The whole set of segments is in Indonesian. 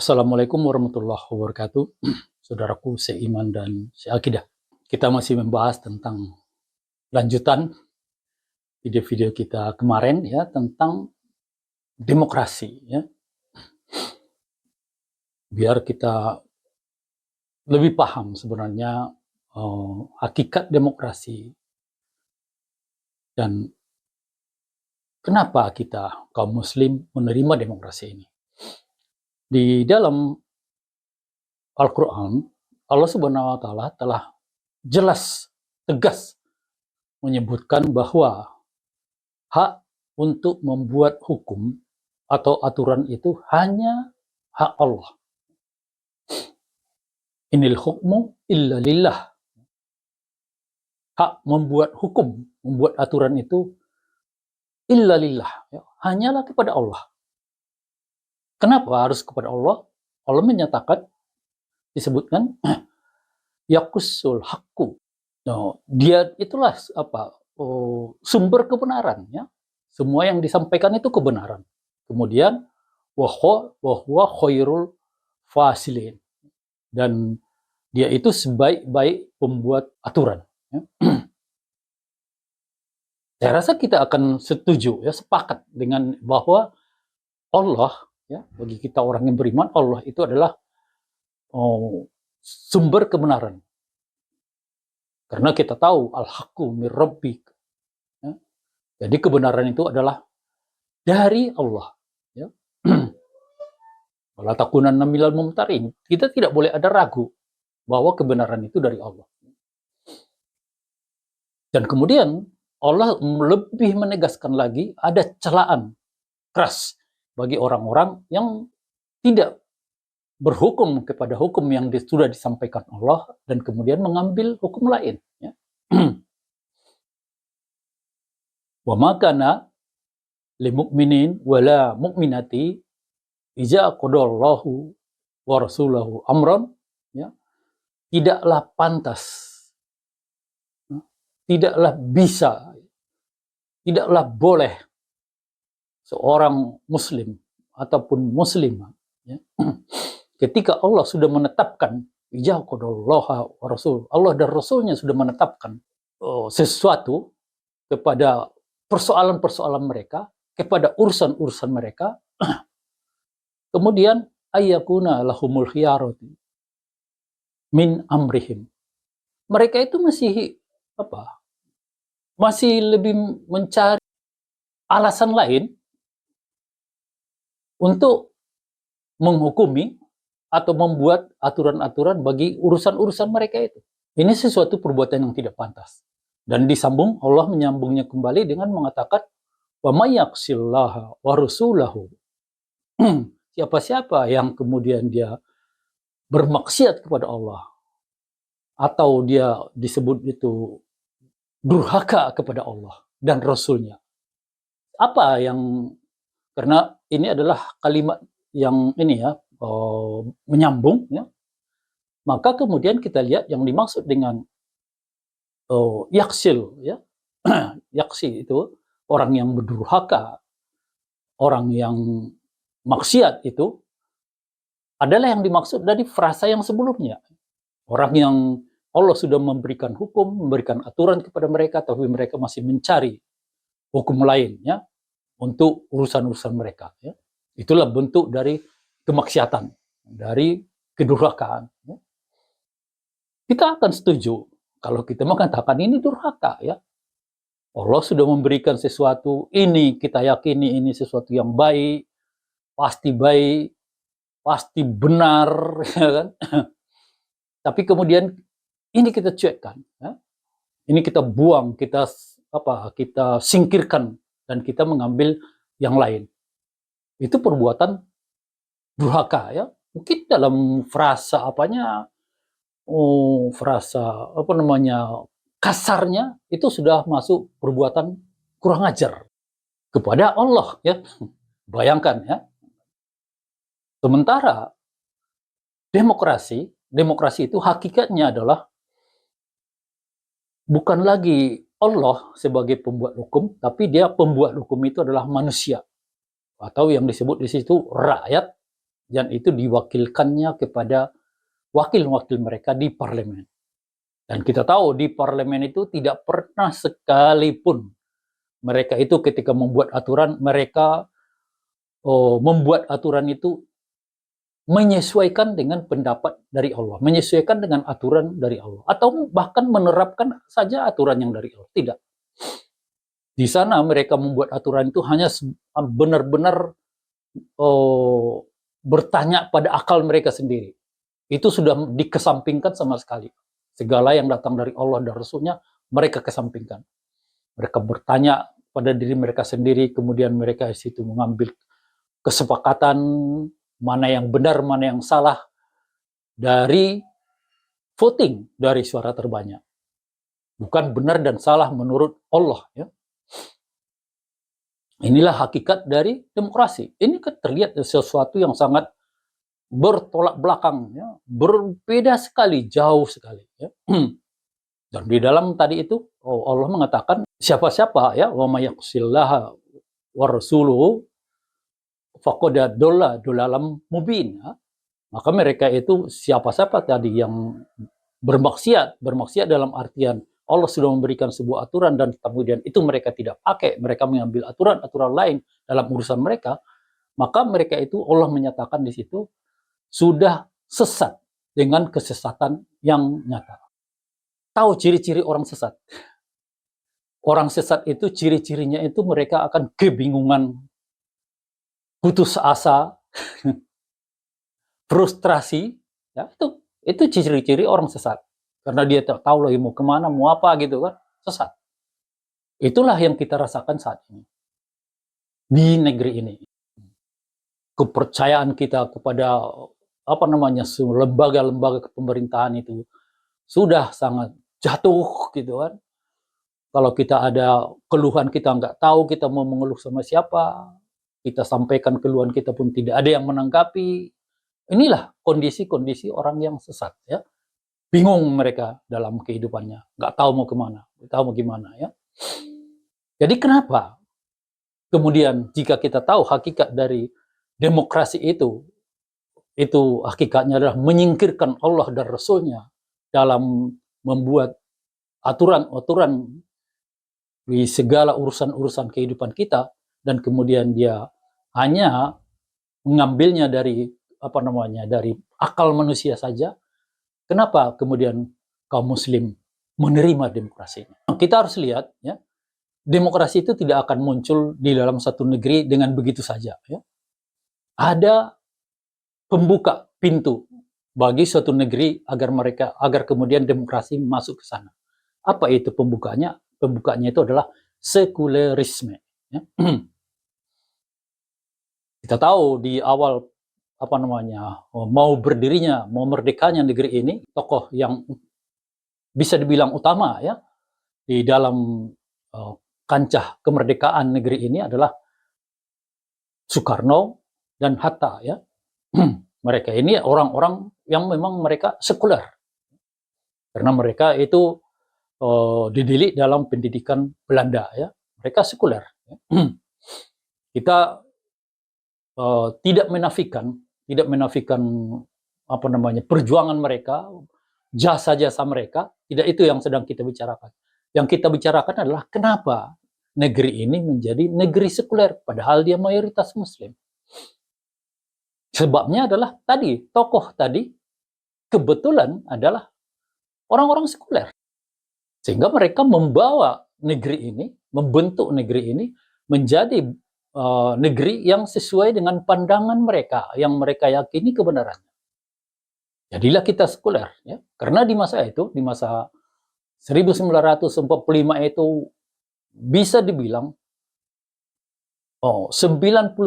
Assalamualaikum warahmatullahi wabarakatuh. Saudaraku seiman dan seakidah. Kita masih membahas tentang lanjutan video-video kita kemarin ya tentang demokrasi ya. Biar kita lebih paham sebenarnya hakikat demokrasi dan kenapa kita kaum muslim menerima demokrasi ini. Di dalam Al-Quran, Allah Subhanahu wa Ta'ala telah jelas, tegas menyebutkan bahwa hak untuk membuat hukum atau aturan itu hanya hak Allah. Inil hukmu illa lillah. Hak membuat hukum, membuat aturan itu illa lillah, ya, hanyalah kepada Allah. Kenapa harus kepada Allah? Allah menyatakan, disebutkan yaqusul haqqu. No, dia itulah sumber kebenaran ya. Semua yang disampaikan itu kebenaran. Kemudian wa huwa khairul fasilin. Dan dia itu sebaik-baik pembuat aturan ya. Saya rasa kita akan setuju ya, sepakat dengan bahwa Allah ya, bagi kita orang yang beriman, Allah itu adalah sumber kebenaran. Karena kita tahu al-haqqu mir rabbik. Ya. Jadi kebenaran itu adalah dari Allah. Ya. Wala takunanna minal mumtarin. Kita tidak boleh ada ragu bahwa kebenaran itu dari Allah. Dan kemudian Allah lebih menegaskan lagi ada celaan keras bagi orang-orang yang tidak berhukum kepada hukum yang sudah disampaikan Allah dan kemudian mengambil hukum lain. Ya. Wa ma kana lil mu'minin wala mu'minati idza qadallahu wa rasuluhu amran, ya, tidaklah pantas, tidaklah bisa, tidaklah boleh seorang muslim ataupun muslimah ya, ketika Allah sudah menetapkan idza qadallahu wa rasul, Allah dan Rasulnya sudah menetapkan sesuatu kepada persoalan-persoalan mereka, kepada urusan-urusan mereka, kemudian ayyakuna lahumul khiyarati min amrihim. Mereka itu masih lebih mencari alasan lain untuk menghukumi atau membuat aturan-aturan bagi urusan-urusan mereka itu. Ini sesuatu perbuatan yang tidak pantas. Dan disambung, Allah menyambungnya kembali dengan mengatakan wa may yaqsillaha wa rasulahu. Siapa-siapa yang kemudian dia bermaksiat kepada Allah atau dia disebut itu durhaka kepada Allah dan Rasulnya. Apa yang, karena ini adalah kalimat yang ini ya, menyambung ya, maka kemudian kita lihat yang dimaksud dengan yaksil ya, yaksi itu orang yang berdurhaka, orang yang maksiat itu adalah yang dimaksud dari frasa yang sebelumnya. Orang yang Allah sudah memberikan hukum, memberikan aturan kepada mereka, tapi mereka masih mencari hukum lain ya untuk urusan-urusan mereka. Ya. Itulah bentuk dari kemaksiatan, dari kedurhakaan. Ya. Kita akan setuju kalau kita mengatakan ini durhaka ya. Allah sudah memberikan sesuatu, ini kita yakini ini sesuatu yang baik, pasti benar, ya kan? Tapi kemudian ini kita cuekkan, ya? Ini kita buang, kita singkirkan dan kita mengambil yang lain. Itu perbuatan durhaka ya. Mungkin dalam frasa kasarnya itu sudah masuk perbuatan kurang ajar kepada Allah ya. Bayangkan ya. Sementara demokrasi itu hakikatnya adalah bukan lagi Allah sebagai pembuat hukum, tapi dia pembuat hukum itu adalah manusia atau yang disebut di situ rakyat dan itu diwakilkannya kepada wakil-wakil mereka di parlemen. Dan kita tahu di parlemen itu tidak pernah sekalipun mereka itu ketika membuat aturan, mereka membuat aturan itu menyesuaikan dengan pendapat dari Allah, menyesuaikan dengan aturan dari Allah, atau bahkan menerapkan saja aturan yang dari Allah. Tidak. Di sana mereka membuat aturan itu hanya benar-benar bertanya pada akal mereka sendiri. Itu sudah dikesampingkan sama sekali. Segala yang datang dari Allah dan Rasulnya, mereka kesampingkan. Mereka bertanya pada diri mereka sendiri, kemudian mereka di situ mengambil kesepakatan mana yang benar, mana yang salah dari voting, dari suara terbanyak. Bukan benar dan salah menurut Allah. Ya. Inilah hakikat dari demokrasi. Ini kan terlihat sesuatu yang sangat bertolak belakang, ya. Berbeda sekali, jauh sekali. Ya. Dan di dalam tadi itu Allah mengatakan siapa-siapa ya wa may yaqsillaha wa rasuluhu faqad dolalam mubin. Ya. Maka mereka itu siapa-siapa tadi yang bermaksiat dalam artian Allah sudah memberikan sebuah aturan dan kemudian itu mereka tidak pakai, mereka mengambil aturan-aturan lain dalam urusan mereka, maka mereka itu Allah menyatakan di situ sudah sesat dengan kesesatan yang nyata. Tahu ciri-ciri orang sesat? Orang sesat itu ciri-cirinya itu mereka akan kebingungan, putus asa, frustrasi, ya itu ciri-ciri orang sesat. Karena dia tak tahu lagi mau kemana, mau apa gitu kan, sesat. Itulah yang kita rasakan saat ini di negeri ini. Kepercayaan kita kepada lembaga-lembaga pemerintahan itu sudah sangat jatuh gitu kan. Kalau kita ada keluhan kita nggak tahu kita mau mengeluh sama siapa, kita sampaikan keluhan kita pun tidak ada yang menanggapi. Inilah kondisi-kondisi orang yang sesat ya. Bingung mereka dalam kehidupannya, nggak tahu mau kemana, nggak tahu mau gimana ya. Jadi kenapa? Kemudian jika kita tahu hakikat dari demokrasi itu hakikatnya adalah menyingkirkan Allah dan Rasulnya dalam membuat aturan-aturan di segala urusan-urusan kehidupan kita, dan kemudian dia hanya mengambilnya dari dari akal manusia saja. Kenapa kemudian kaum muslim menerima demokrasi? Kita harus lihat ya, demokrasi itu tidak akan muncul di dalam satu negeri dengan begitu saja ya. Ada pembuka pintu bagi suatu negeri agar kemudian demokrasi masuk ke sana. Apa itu pembukanya? Pembukanya itu adalah sekulerisme ya. Kita tahu di awal mau merdekanya negeri ini, tokoh yang bisa dibilang utama ya di dalam kancah kemerdekaan negeri ini adalah Soekarno dan Hatta ya. Mereka ini orang-orang yang memang mereka sekuler karena mereka itu dididik dalam pendidikan Belanda ya, mereka sekuler ya. Kita tidak menafikan perjuangan mereka, jasa-jasa mereka, tidak itu yang sedang kita bicarakan. Yang kita bicarakan adalah kenapa negeri ini menjadi negeri sekuler padahal dia mayoritas muslim. Sebabnya adalah tokoh tadi kebetulan adalah orang-orang sekuler. Sehingga mereka membawa negeri ini, membentuk negeri ini menjadi negeri yang sesuai dengan pandangan mereka, yang mereka yakini kebenarannya. Jadilah kita sekuler, ya. Karena di masa 1945 itu bisa dibilang 99,9%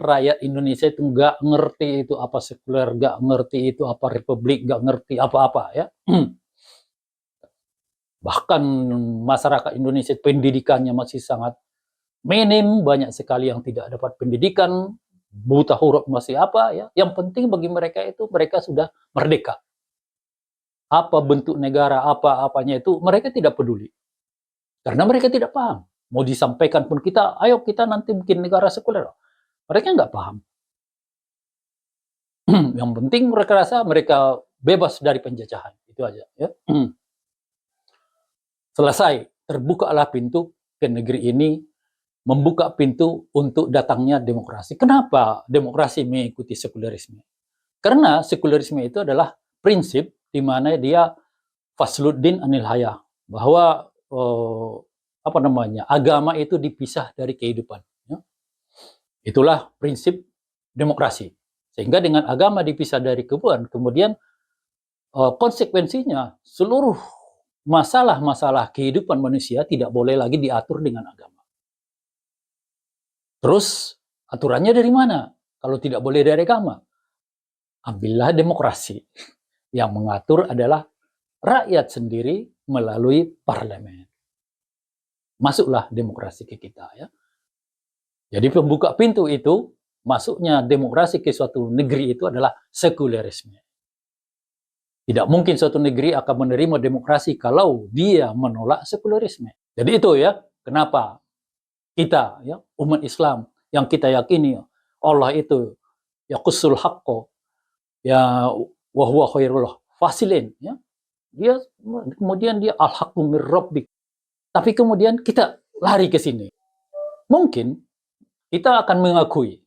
rakyat Indonesia itu nggak ngerti itu apa sekuler, nggak ngerti itu apa republik, nggak ngerti apa-apa ya. Bahkan masyarakat Indonesia pendidikannya masih sangat minim, banyak sekali yang tidak dapat pendidikan, buta huruf masih apa ya. Yang penting bagi mereka itu mereka sudah merdeka. Apa bentuk negara, apa-apanya itu mereka tidak peduli. Karena mereka tidak paham. Mau disampaikan pun ayo kita nanti bikin negara sekuler. Mereka nggak paham. Yang penting mereka rasa mereka bebas dari penjajahan, itu aja ya. Selesai, terbukalah pintu ke negeri ini, membuka pintu untuk datangnya demokrasi. Kenapa demokrasi mengikuti sekulerisme? Karena sekulerisme itu adalah prinsip di mana dia fasluddin anil haya, bahwa agama itu dipisah dari kehidupan. Ya. Itulah prinsip demokrasi. Sehingga dengan agama dipisah dari kehidupan, kemudian konsekuensinya seluruh masalah-masalah kehidupan manusia tidak boleh lagi diatur dengan agama. Terus aturannya dari mana? Kalau tidak boleh dari agama, ambillah demokrasi. Yang mengatur adalah rakyat sendiri melalui parlemen. Masuklah demokrasi ke kita ya. Jadi pembuka pintu itu, masuknya demokrasi ke suatu negeri itu adalah sekulerisme. Tidak mungkin suatu negeri akan menerima demokrasi kalau dia menolak sekulerisme. Jadi itu ya, kenapa kita ya umat Islam yang kita yakini Allah itu yaqusul haqqo ya wa huwa khairul fasilin ya. Dia kemudian dia al-haqqu mir rabbik. Tapi kemudian kita lari ke sini. Mungkin kita akan mengakui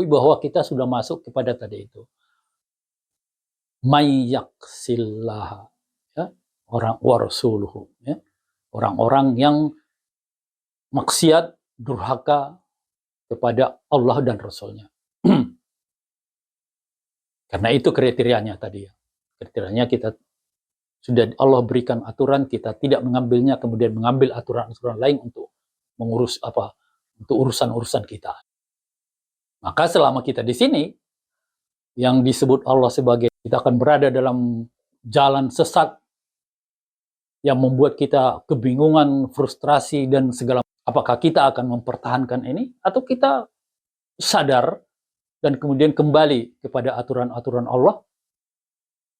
bahwa kita sudah masuk kepada tadi itu. Mayyaksillah ya, orang warasuluhu ya. Orang-orang yang maksiat, durhaka kepada Allah dan Rasulnya. Karena itu kriterianya tadi ya. Kriterianya kita sudah Allah berikan aturan, kita tidak mengambilnya, kemudian mengambil aturan-aturan lain untuk mengurus untuk urusan-urusan kita. Maka selama kita di sini, yang disebut Allah sebagai kita akan berada dalam jalan sesat yang membuat kita kebingungan, frustrasi, dan segala. Apakah kita akan mempertahankan ini, atau kita sadar dan kemudian kembali kepada aturan-aturan Allah,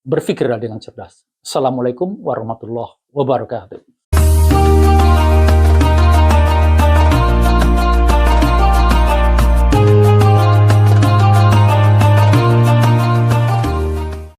berpikirlah dengan cerdas. Assalamualaikum warahmatullahi wabarakatuh.